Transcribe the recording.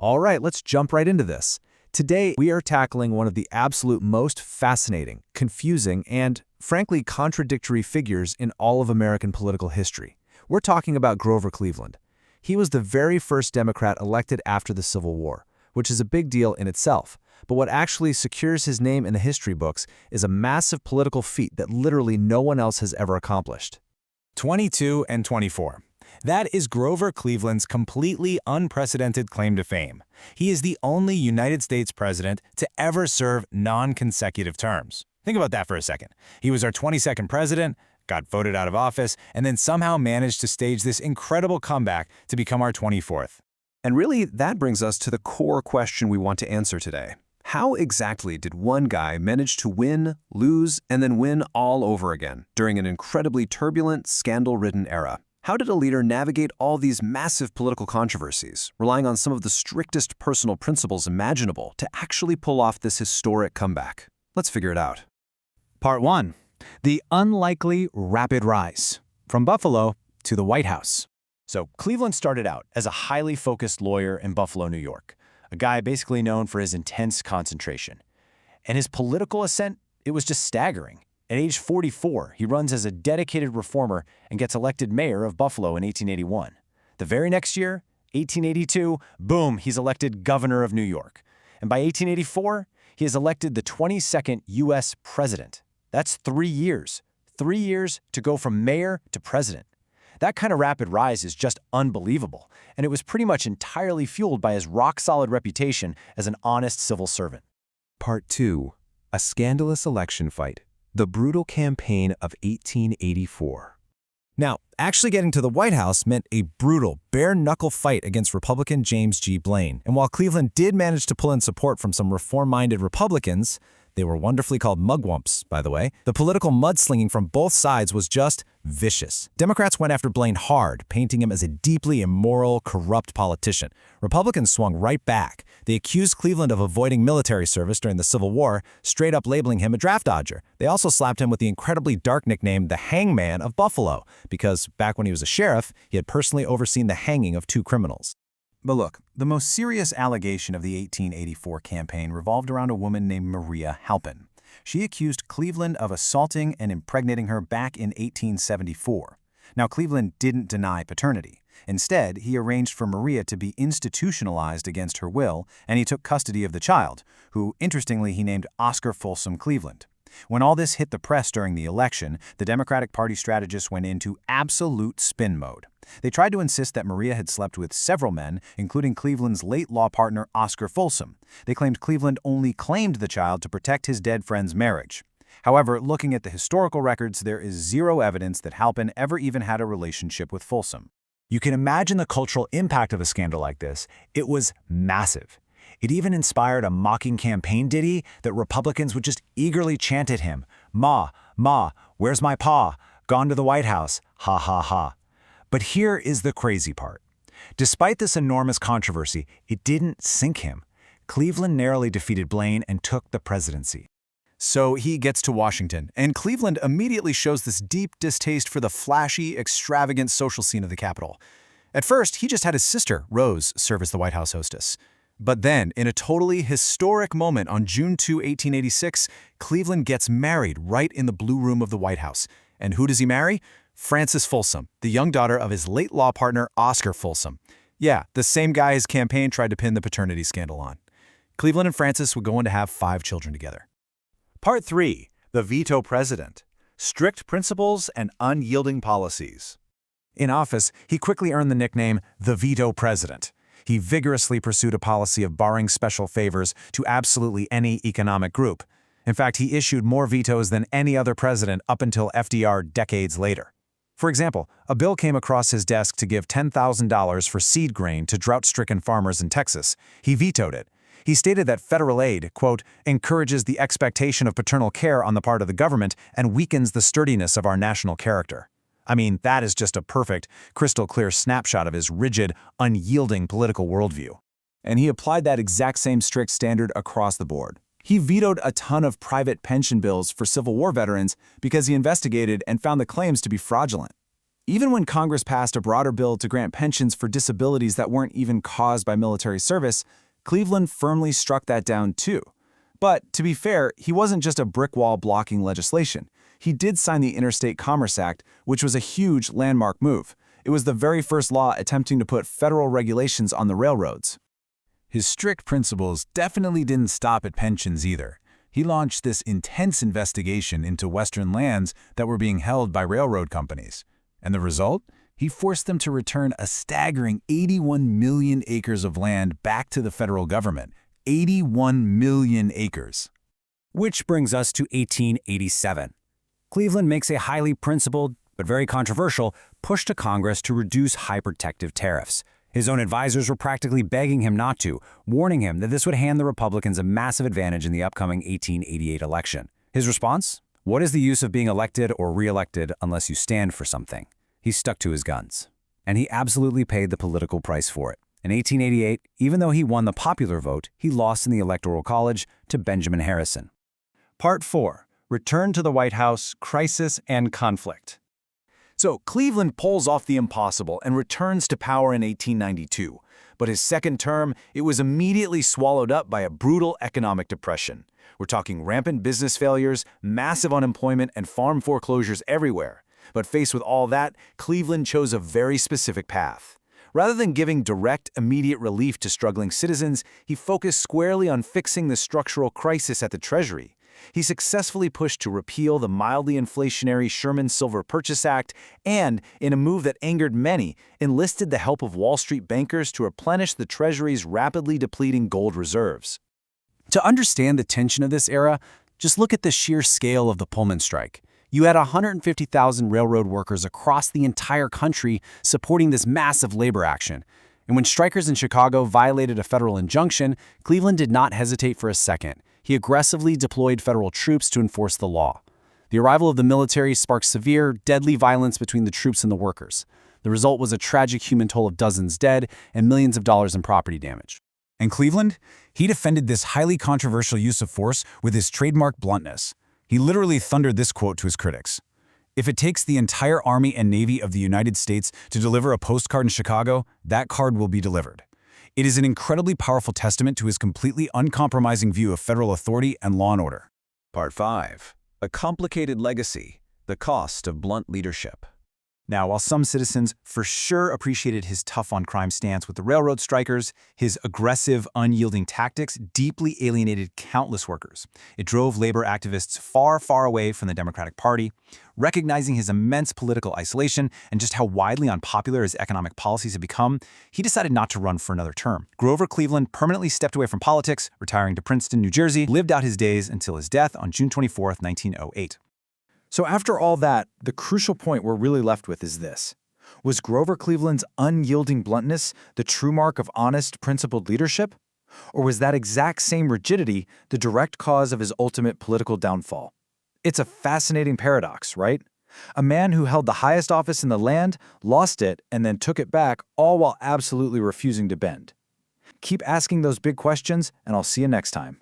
All right, let's jump right into this. Today, we are tackling one of the absolute most fascinating, confusing, and, frankly, contradictory figures in all of American political history. We're talking about Grover Cleveland. He was the very first Democrat elected after the Civil War, which is a big deal in itself. But what actually secures his name in the history books is a massive political feat that literally no one else has ever accomplished. 22 and 24. That is Grover Cleveland's completely unprecedented claim to fame. He is the only United States president to ever serve non-consecutive terms. Think about that for a second. He was our 22nd president, got voted out of office, and then somehow managed to stage this incredible comeback to become our 24th. And really, that brings us to the core question we want to answer today. How exactly did one guy manage to win, lose, and then win all over again during an incredibly turbulent, scandal-ridden era? How did a leader navigate all these massive political controversies, relying on some of the strictest personal principles imaginable to actually pull off this historic comeback? Let's figure it out. Part 1. The unlikely rapid rise. From Buffalo to the White House. So Cleveland started out as a highly focused lawyer in Buffalo, New York, a guy basically known for his intense concentration. And his political ascent, it was just staggering. At age 44, he runs as a dedicated reformer and gets elected mayor of Buffalo in 1881. The very next year, 1882, boom, he's elected governor of New York. And by 1884, he is elected the 22nd U.S. president. That's 3 years. 3 years to go from mayor to president. That kind of rapid rise is just unbelievable, and it was pretty much entirely fueled by his rock-solid reputation as an honest civil servant. Part 2. A scandalous election fight. The brutal campaign of 1884. Now, actually getting to the White House meant a brutal, bare-knuckle fight against Republican James G. Blaine. And while Cleveland did manage to pull in support from some reform-minded Republicans, they were wonderfully called mugwumps, by the way, the political mudslinging from both sides was just vicious. Democrats went after Blaine hard, painting him as a deeply immoral, corrupt politician. Republicans swung right back. They accused Cleveland of avoiding military service during the Civil War, straight up labeling him a draft dodger. They also slapped him with the incredibly dark nickname, the Hangman of Buffalo, because back when he was a sheriff, he had personally overseen the hanging of 2 criminals. But look, the most serious allegation of the 1884 campaign revolved around a woman named Maria Halpin. She accused Cleveland of assaulting and impregnating her back in 1874. Now, Cleveland didn't deny paternity. Instead, he arranged for Maria to be institutionalized against her will, and he took custody of the child, who, interestingly, he named Oscar Folsom Cleveland. When all this hit the press during the election, the Democratic Party strategists went into absolute spin mode. They tried to insist that Maria had slept with several men, including Cleveland's late law partner Oscar Folsom. They claimed Cleveland only claimed the child to protect his dead friend's marriage. However, looking at the historical records, there is zero evidence that Halpin ever even had a relationship with Folsom. You can imagine the cultural impact of a scandal like this. It was massive. It even inspired a mocking campaign ditty that Republicans would just eagerly chant at him. Ma, ma, where's my pa? Gone to the White House, ha ha ha. But here is the crazy part. Despite this enormous controversy, it didn't sink him. Cleveland narrowly defeated Blaine and took the presidency. So he gets to Washington, and Cleveland immediately shows this deep distaste for the flashy, extravagant social scene of the Capitol. At first, he just had his sister, Rose, serve as the White House hostess. But then, in a totally historic moment on June 2, 1886, Cleveland gets married right in the Blue Room of the White House. And who does he marry? Frances Folsom, the young daughter of his late law partner Oscar Folsom. Yeah, the same guy his campaign tried to pin the paternity scandal on. Cleveland and Frances would go on to have 5 children together. Part 3. The Veto President. Strict Principles and Unyielding Policies. In office, he quickly earned the nickname the Veto President. He vigorously pursued a policy of barring special favors to absolutely any economic group. In fact, he issued more vetoes than any other president up until FDR decades later. For example, a bill came across his desk to give $10,000 for seed grain to drought-stricken farmers in Texas. He vetoed it. He stated that federal aid, quote, encourages the expectation of paternal care on the part of the government and weakens the sturdiness of our national character. I mean, that is just a perfect, crystal-clear snapshot of his rigid, unyielding political worldview. And he applied that exact same strict standard across the board. He vetoed a ton of private pension bills for Civil War veterans because he investigated and found the claims to be fraudulent. Even when Congress passed a broader bill to grant pensions for disabilities that weren't even caused by military service, Cleveland firmly struck that down too. But to be fair, he wasn't just a brick wall blocking legislation. He did sign the Interstate Commerce Act, which was a huge landmark move. It was the very first law attempting to put federal regulations on the railroads. His strict principles definitely didn't stop at pensions either. He launched this intense investigation into Western lands that were being held by railroad companies. And the result? He forced them to return a staggering 81 million acres of land back to the federal government. 81 million acres. Which brings us to 1887. Cleveland makes a highly principled, but very controversial, push to Congress to reduce high protective tariffs. His own advisors were practically begging him not to, warning him that this would hand the Republicans a massive advantage in the upcoming 1888 election. His response? What is the use of being elected or re-elected unless you stand for something? He stuck to his guns. And he absolutely paid the political price for it. In 1888, even though he won the popular vote, he lost in the Electoral College to Benjamin Harrison. Part 4. Return to the White House, Crisis and Conflict. So Cleveland pulls off the impossible and returns to power in 1892. But his second term, it was immediately swallowed up by a brutal economic depression. We're talking rampant business failures, massive unemployment, and farm foreclosures everywhere. But faced with all that, Cleveland chose a very specific path. Rather than giving direct, immediate relief to struggling citizens, he focused squarely on fixing the structural crisis at the Treasury. He successfully pushed to repeal the mildly inflationary Sherman Silver Purchase Act and, in a move that angered many, enlisted the help of Wall Street bankers to replenish the Treasury's rapidly depleting gold reserves. To understand the tension of this era, just look at the sheer scale of the Pullman strike. You had 150,000 railroad workers across the entire country supporting this massive labor action. And when strikers in Chicago violated a federal injunction, Cleveland did not hesitate for a second. He aggressively deployed federal troops to enforce the law. The arrival of the military sparked severe, deadly violence between the troops and the workers. The result was a tragic human toll of dozens dead and millions of dollars in property damage. And Cleveland? He defended this highly controversial use of force with his trademark bluntness. He literally thundered this quote to his critics. "If it takes the entire Army and Navy of the United States to deliver a postcard in Chicago, that card will be delivered." It is an incredibly powerful testament to his completely uncompromising view of federal authority and law and order. Part 5. A complicated legacy, the cost of blunt leadership. Now, while some citizens for sure appreciated his tough-on-crime stance with the railroad strikers, his aggressive, unyielding tactics deeply alienated countless workers. It drove labor activists far, far away from the Democratic Party. Recognizing his immense political isolation and just how widely unpopular his economic policies had become, he decided not to run for another term. Grover Cleveland permanently stepped away from politics, retiring to Princeton, New Jersey, lived out his days until his death on June 24, 1908. So after all that, the crucial point we're really left with is this. Was Grover Cleveland's unyielding bluntness the true mark of honest, principled leadership? Or was that exact same rigidity the direct cause of his ultimate political downfall? It's a fascinating paradox, right? A man who held the highest office in the land, lost it, and then took it back, all while absolutely refusing to bend. Keep asking those big questions, and I'll see you next time.